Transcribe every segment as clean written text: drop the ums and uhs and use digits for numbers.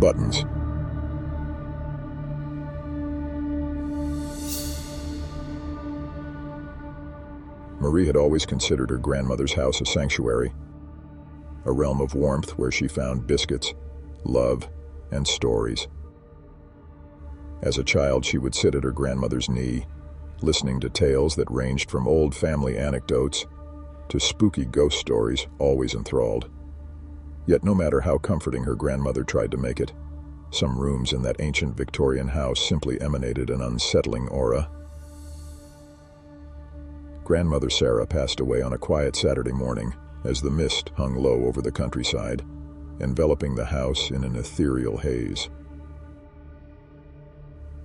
buttons. Marie had always considered her grandmother's house a sanctuary, a realm of warmth where she found biscuits, love, and stories. As a child, she would sit at her grandmother's knee, listening to tales that ranged from old family anecdotes to spooky ghost stories, always enthralled. Yet no matter how comforting her grandmother tried to make it, some rooms in that ancient Victorian house simply emanated an unsettling aura. Grandmother Sarah passed away on a quiet Saturday morning as the mist hung low over the countryside, enveloping the house in an ethereal haze.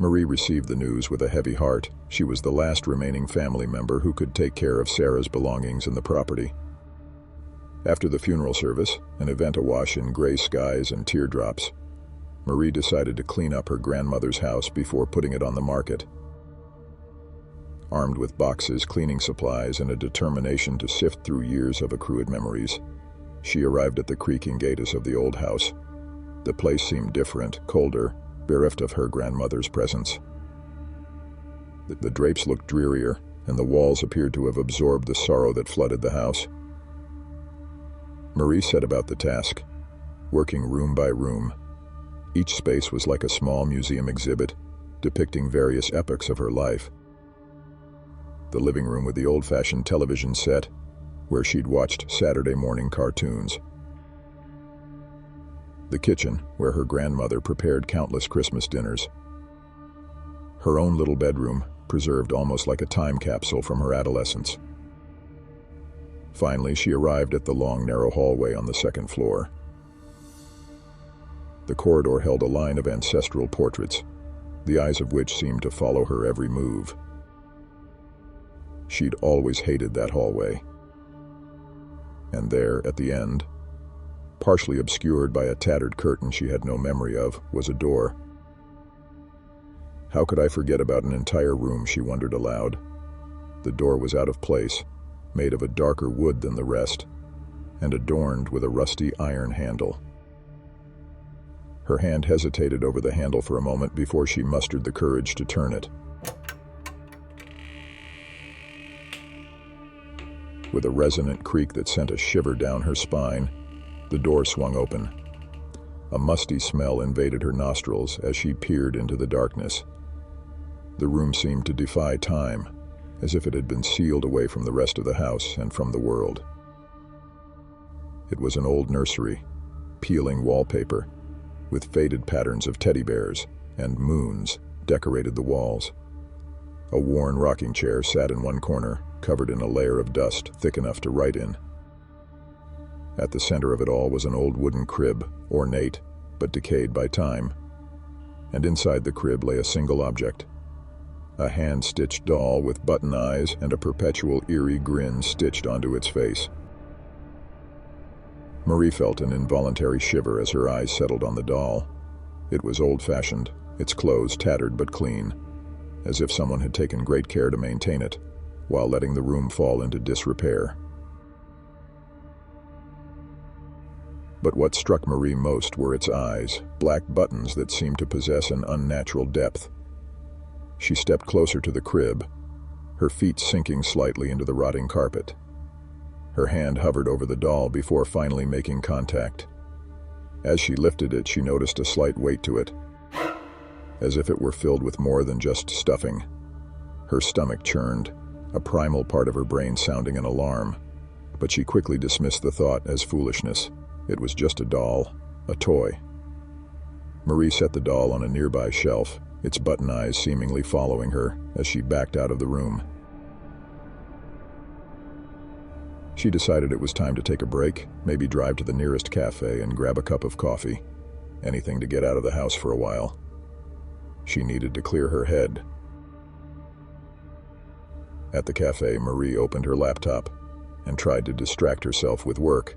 Marie received the news with a heavy heart. She was the last remaining family member who could take care of Sarah's belongings and the property. After the funeral service, an event awash in gray skies and teardrops, Marie decided to clean up her grandmother's house before putting it on the market. Armed with boxes, cleaning supplies, and a determination to sift through years of accrued memories, she arrived at the creaking gates of the old house. The place seemed different, colder, bereft of her grandmother's presence. The drapes looked drearier, and the walls appeared to have absorbed the sorrow that flooded the house. Marie set about the task, working room by room. Each space was like a small museum exhibit, depicting various epochs of her life. The living room with the old-fashioned television set, where she'd watched Saturday morning cartoons. The kitchen, where her grandmother prepared countless Christmas dinners. Her own little bedroom, preserved almost like a time capsule from her adolescence. Finally, she arrived at the long, narrow hallway on the second floor. The corridor held a line of ancestral portraits, the eyes of which seemed to follow her every move. She'd always hated that hallway. And there, at the end, partially obscured by a tattered curtain she had no memory of, was a door. How could I forget about an entire room, she wondered aloud. The door was out of place, made of a darker wood than the rest, and adorned with a rusty iron handle. Her hand hesitated over the handle for a moment before she mustered the courage to turn it. With a resonant creak that sent a shiver down her spine, the door swung open. A musty smell invaded her nostrils as she peered into the darkness. The room seemed to defy time, as if it had been sealed away from the rest of the house and from the world. It was an old nursery, peeling wallpaper, with faded patterns of teddy bears and moons decorated the walls. A worn rocking chair sat in one corner, covered in a layer of dust thick enough to write in. At the center of it all was an old wooden crib, ornate but decayed by time. And inside the crib lay a single object, a hand-stitched doll with button eyes and a perpetual eerie grin stitched onto its face. Marie felt an involuntary shiver as her eyes settled on the doll. It was old-fashioned, its clothes tattered but clean, as if someone had taken great care to maintain it, while letting the room fall into disrepair. But what struck Marie most were its eyes, black buttons that seemed to possess an unnatural depth. She stepped closer to the crib, her feet sinking slightly into the rotting carpet. Her hand hovered over the doll before finally making contact. As she lifted it, she noticed a slight weight to it, as if it were filled with more than just stuffing. Her stomach churned, a primal part of her brain sounding an alarm, but she quickly dismissed the thought as foolishness. It was just a doll, a toy. Marie set the doll on a nearby shelf, its button eyes seemingly following her as she backed out of the room. She decided it was time to take a break, maybe drive to the nearest cafe and grab a cup of coffee, anything to get out of the house for a while. She needed to clear her head. At the cafe, Marie opened her laptop and tried to distract herself with work,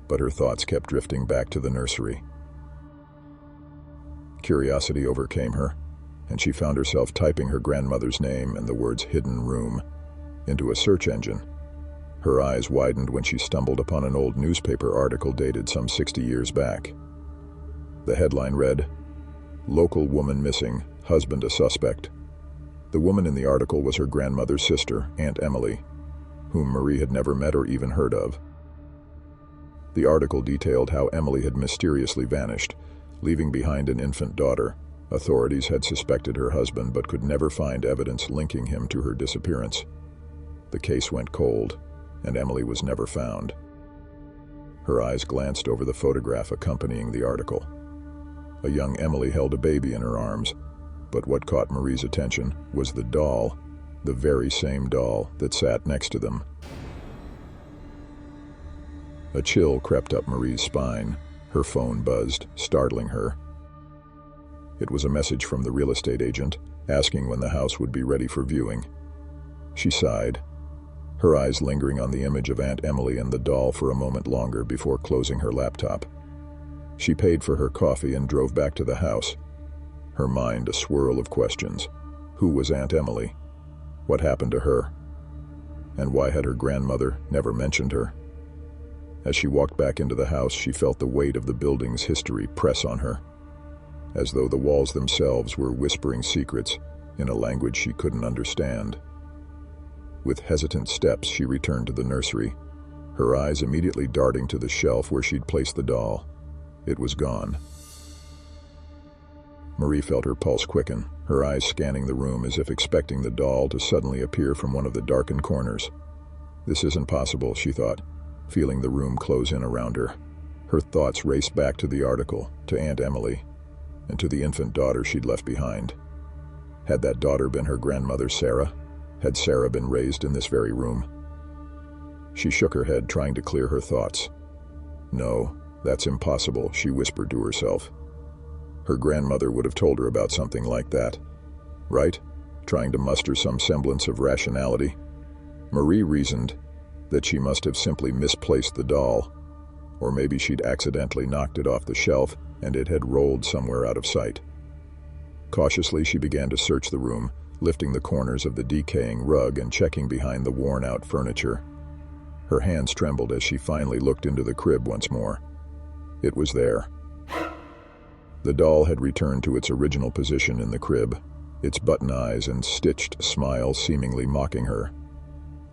but her thoughts kept drifting back to the nursery. Curiosity overcame her, and she found herself typing her grandmother's name and the words "hidden room" into a search engine. Her eyes widened when she stumbled upon an old newspaper article dated some 60 years back. The headline read, "Local woman missing, husband a suspect." The woman in the article was her grandmother's sister, Aunt Emily, whom Marie had never met or even heard of. The article detailed how Emily had mysteriously vanished, leaving behind an infant daughter. Authorities had suspected her husband but could never find evidence linking him to her disappearance. The case went cold, and Emily was never found. Her eyes glanced over the photograph accompanying the article. A young Emily held a baby in her arms, but what caught Marie's attention was the doll, the very same doll that sat next to them. A chill crept up Marie's spine. Her phone buzzed, startling her. It was a message from the real estate agent, asking when the house would be ready for viewing. She sighed, her eyes lingering on the image of Aunt Emily and the doll for a moment longer before closing her laptop. She paid for her coffee and drove back to the house, her mind a swirl of questions. Who was Aunt Emily? What happened to her? And why had her grandmother never mentioned her? As she walked back into the house, she felt the weight of the building's history press on her, as though the walls themselves were whispering secrets in a language she couldn't understand. With hesitant steps, she returned to the nursery, her eyes immediately darting to the shelf where she'd placed the doll. It was gone. Marie felt her pulse quicken, her eyes scanning the room as if expecting the doll to suddenly appear from one of the darkened corners. This isn't possible, she thought, feeling the room close in around her. Her thoughts raced back to the article, to Aunt Emily, and to the infant daughter she'd left behind. Had that daughter been her grandmother, Sarah? Had Sarah been raised in this very room? She shook her head, trying to clear her thoughts. No, that's impossible, she whispered to herself. Her grandmother would have told her about something like that, right? Trying to muster some semblance of rationality. Marie reasoned that she must have simply misplaced the doll, or maybe she'd accidentally knocked it off the shelf and it had rolled somewhere out of sight. Cautiously, she began to search the room, lifting the corners of the decaying rug and checking behind the worn-out furniture. Her hands trembled as she finally looked into the crib once more. It was there. The doll had returned to its original position in the crib, its button eyes and stitched smile seemingly mocking her.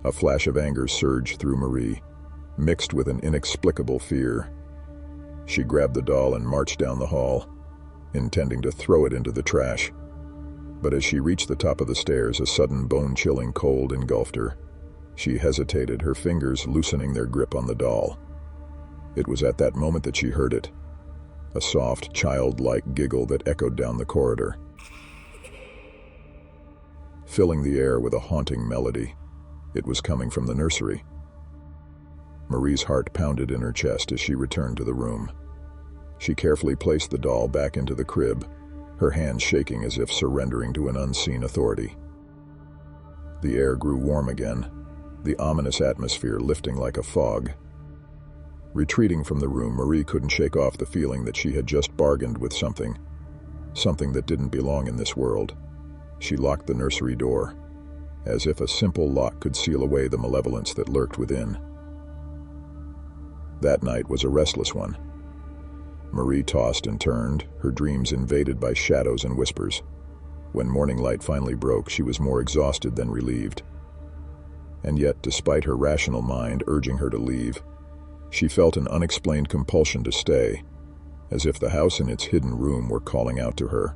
A flash of anger surged through Marie, mixed with an inexplicable fear. She grabbed the doll and marched down the hall, intending to throw it into the trash. But as she reached the top of the stairs, a sudden bone-chilling cold engulfed her. She hesitated, her fingers loosening their grip on the doll. It was at that moment that she heard it, a soft, childlike giggle that echoed down the corridor, filling the air with a haunting melody. It was coming from the nursery. Marie's heart pounded in her chest as she returned to the room. She carefully placed the doll back into the crib, her hands shaking as if surrendering to an unseen authority. The air grew warm again, the ominous atmosphere lifting like a fog. Retreating from the room, Marie couldn't shake off the feeling that she had just bargained with something that didn't belong in this world. She locked the nursery door, as if a simple lock could seal away the malevolence that lurked within. That night was a restless one. Marie tossed and turned, her dreams invaded by shadows and whispers. When morning light finally broke, she was more exhausted than relieved. And yet, despite her rational mind urging her to leave, she felt an unexplained compulsion to stay, as if the house in its hidden room were calling out to her.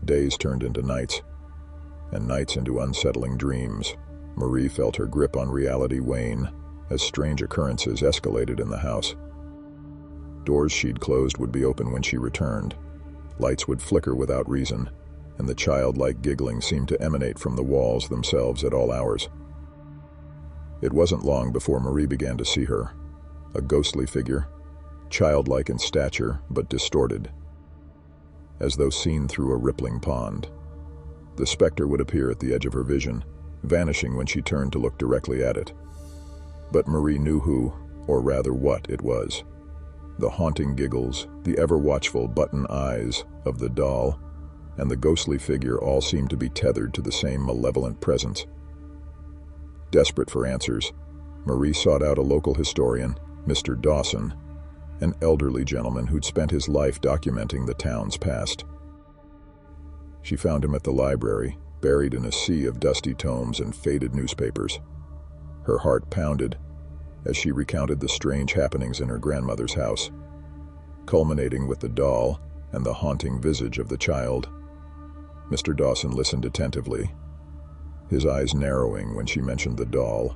Days turned into nights, and nights into unsettling dreams. Marie felt her grip on reality wane as strange occurrences escalated in the house. Doors she'd closed would be open when she returned. Lights would flicker without reason, and the childlike giggling seemed to emanate from the walls themselves at all hours. It wasn't long before Marie began to see her, a ghostly figure, childlike in stature but distorted, as though seen through a rippling pond. The specter would appear at the edge of her vision, vanishing when she turned to look directly at it. But Marie knew who, or rather what, it was. The haunting giggles, the ever-watchful button eyes of the doll, and the ghostly figure all seemed to be tethered to the same malevolent presence. Desperate for answers, Marie sought out a local historian, Mr. Dawson, an elderly gentleman who'd spent his life documenting the town's past. She found him at the library, buried in a sea of dusty tomes and faded newspapers. Her heart pounded as she recounted the strange happenings in her grandmother's house, culminating with the doll and the haunting visage of the child. Mr. Dawson listened attentively, his eyes narrowing when she mentioned the doll.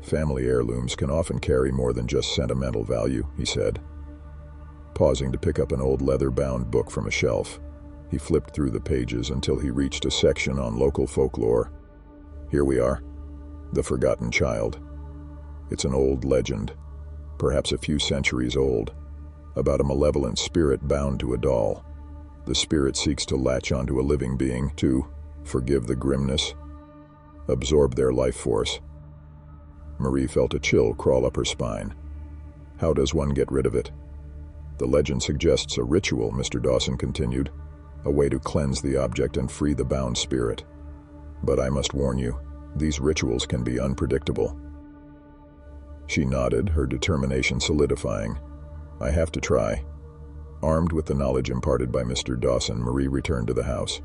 Family heirlooms can often carry more than just sentimental value, he said. Pausing to pick up an old leather-bound book from a shelf, he flipped through the pages until he reached a section on local folklore. Here we are, The Forgotten Child. It's an old legend, perhaps a few centuries old, about a malevolent spirit bound to a doll. The spirit seeks to latch onto a living being, to forgive the grimness, absorb their life force. Marie felt a chill crawl up her spine. How does one get rid of it? The legend suggests a ritual, Mr. Dawson continued, a way to cleanse the object and free the bound spirit. But I must warn you, these rituals can be unpredictable. She nodded, her determination solidifying. I have to try. Armed with the knowledge imparted by Mr. Dawson, Marie returned to the house.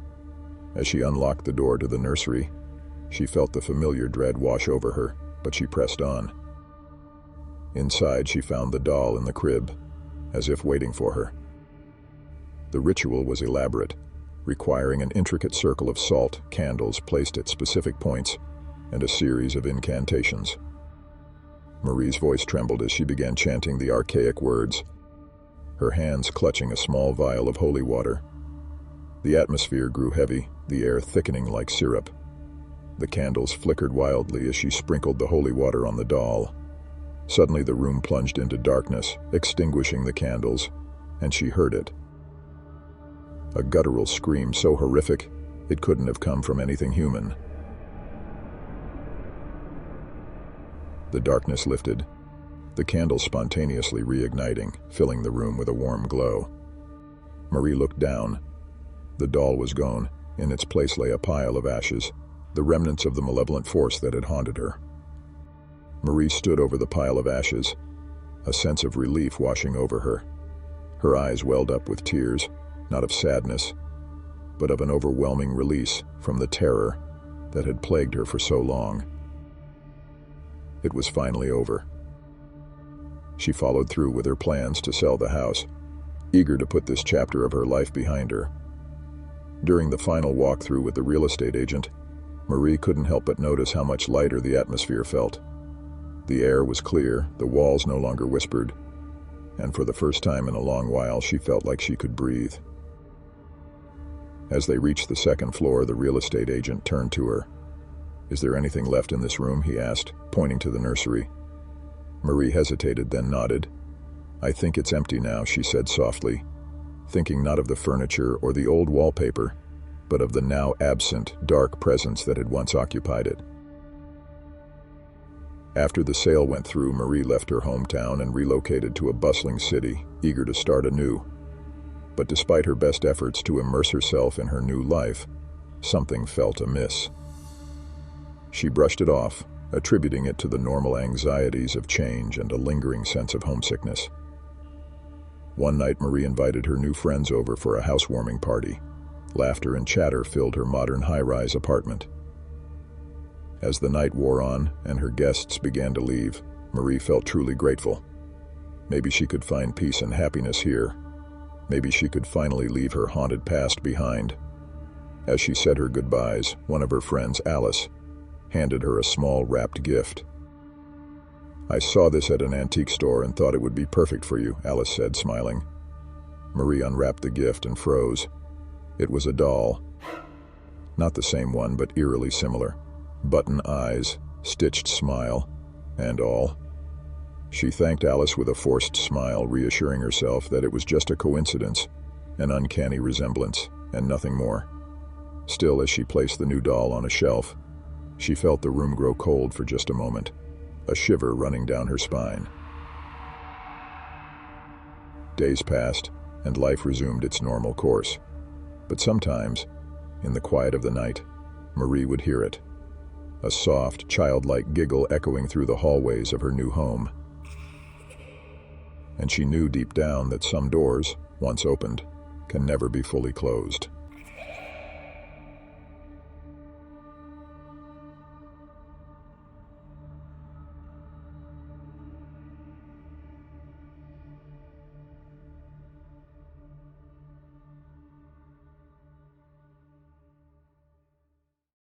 As she unlocked the door to the nursery, she felt the familiar dread wash over her, but she pressed on. Inside, she found the doll in the crib, as if waiting for her. The ritual was elaborate, requiring an intricate circle of salt candles placed at specific points and a series of incantations. Marie's voice trembled as she began chanting the archaic words, her hands clutching a small vial of holy water. The atmosphere grew heavy, the air thickening like syrup. The candles flickered wildly as she sprinkled the holy water on the doll. Suddenly the room plunged into darkness, extinguishing the candles, and she heard it. A guttural scream so horrific, it couldn't have come from anything human. The darkness lifted, the candles spontaneously reigniting, filling the room with a warm glow. Marie looked down. The doll was gone. In its place lay a pile of ashes, the remnants of the malevolent force that had haunted her. Marie stood over the pile of ashes, a sense of relief washing over her. Her eyes welled up with tears, not of sadness, but of an overwhelming release from the terror that had plagued her for so long. It was finally over. She followed through with her plans to sell the house, eager to put this chapter of her life behind her. During the final walkthrough with the real estate agent, Marie couldn't help but notice how much lighter the atmosphere felt. The air was clear, the walls no longer whispered, and for the first time in a long while she felt like she could breathe. As they reached the second floor, the real estate agent turned to her. "Is there anything left in this room?" he asked, pointing to the nursery. Marie hesitated, then nodded. "I think it's empty now," she said softly, thinking not of the furniture or the old wallpaper, but of the now absent, dark presence that had once occupied it. After the sale went through, Marie left her hometown and relocated to a bustling city, eager to start anew. But despite her best efforts to immerse herself in her new life, something felt amiss. She brushed it off, attributing it to the normal anxieties of change and a lingering sense of homesickness. One night, Marie invited her new friends over for a housewarming party. Laughter and chatter filled her modern high-rise apartment. As the night wore on and her guests began to leave, Marie felt truly grateful. Maybe she could find peace and happiness here. Maybe she could finally leave her haunted past behind. As she said her goodbyes, one of her friends, Alice, handed her a small wrapped gift. "I saw this at an antique store and thought it would be perfect for you," Alice said, smiling. Marie unwrapped the gift and froze. It was a doll. Not the same one, but eerily similar. Button eyes, stitched smile, and all. She thanked Alice with a forced smile, reassuring herself that it was just a coincidence, an uncanny resemblance, and nothing more. Still, as she placed the new doll on a shelf, she felt the room grow cold for just a moment, a shiver running down her spine. Days passed, and life resumed its normal course. But sometimes, in the quiet of the night, Marie would hear it. A soft, childlike giggle echoing through the hallways of her new home. and she knew deep down that some doors, once opened, can never be fully closed.